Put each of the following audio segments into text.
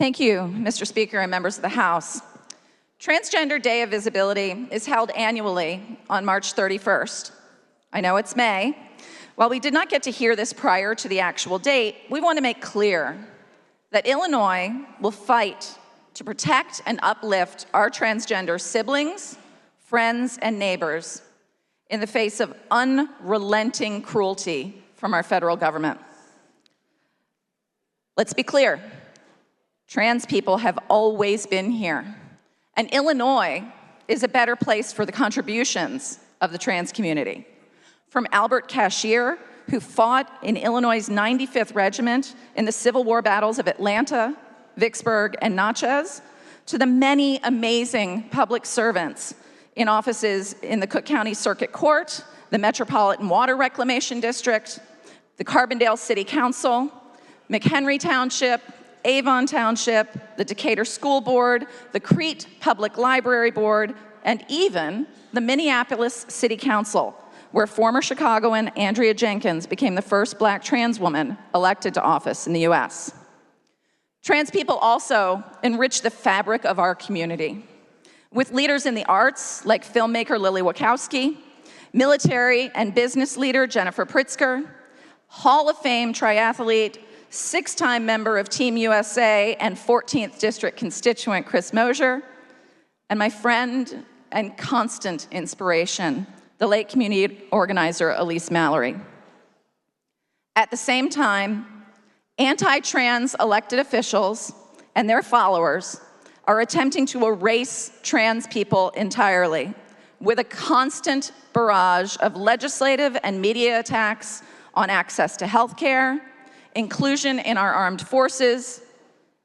Thank you, Mr. Speaker and members of the House. Transgender Day of Visibility is held annually on March 31st. I know it's May. While we did not get to hear this prior to the actual date, we want to make clear that Illinois will fight to protect and uplift our transgender siblings, friends, and neighbors in the face of unrelenting cruelty from our federal government. Let's be clear. Trans people have always been here, and Illinois is a better place for the contributions of the trans community. From Albert Cashier, who fought in Illinois' 95th Regiment in the Civil War battles of Atlanta, Vicksburg, and Natchez, to the many amazing public servants in offices in the Cook County Circuit Court, the Metropolitan Water Reclamation District, the Carbondale City Council, McHenry Township, Avon Township, the Decatur School Board, the Crete Public Library Board, and even the Minneapolis City Council, where former Chicagoan Andrea Jenkins became the first Black trans woman elected to office in the US. Trans people also enrich the fabric of our community, with leaders in the arts like filmmaker Lily Wachowski, military and business leader Jennifer Pritzker, Hall of Fame triathlete, 6-time member of Team USA and 14th District constituent Chris Mosier, and my friend and constant inspiration, the late community organizer Elise Mallory. At the same time, anti-trans elected officials and their followers are attempting to erase trans people entirely with a constant barrage of legislative and media attacks on access to health care, inclusion in our armed forces,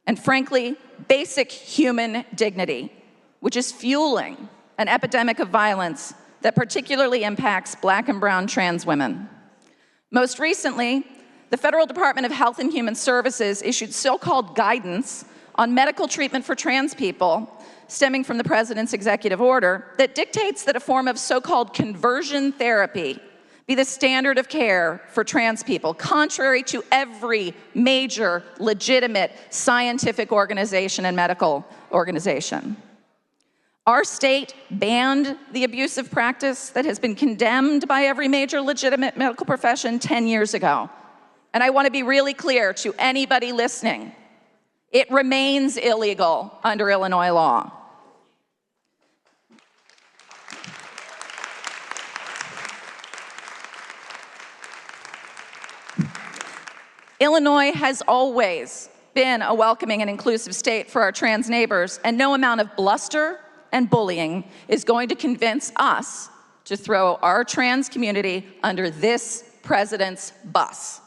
and frankly, basic human dignity, which is fueling an epidemic of violence that particularly impacts Black and brown trans women. Most recently, the Federal Department of Health and Human Services issued so-called guidance on medical treatment for trans people, stemming from the President's executive order, that dictates that a form of so-called conversion therapy be the standard of care for trans people, contrary to every major, legitimate scientific organization and medical organization. Our state banned the abusive practice that has been condemned by every major legitimate medical profession 10 years ago. And I want to be really clear to anybody listening, it remains illegal under Illinois law. Illinois has always been a welcoming and inclusive state for our trans neighbors, and no amount of bluster and bullying is going to convince us to throw our trans community under this president's bus.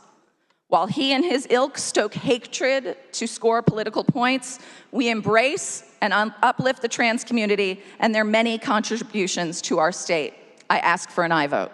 While he and his ilk stoke hatred to score political points, we embrace and uplift the trans community and their many contributions to our state. I ask for an aye vote.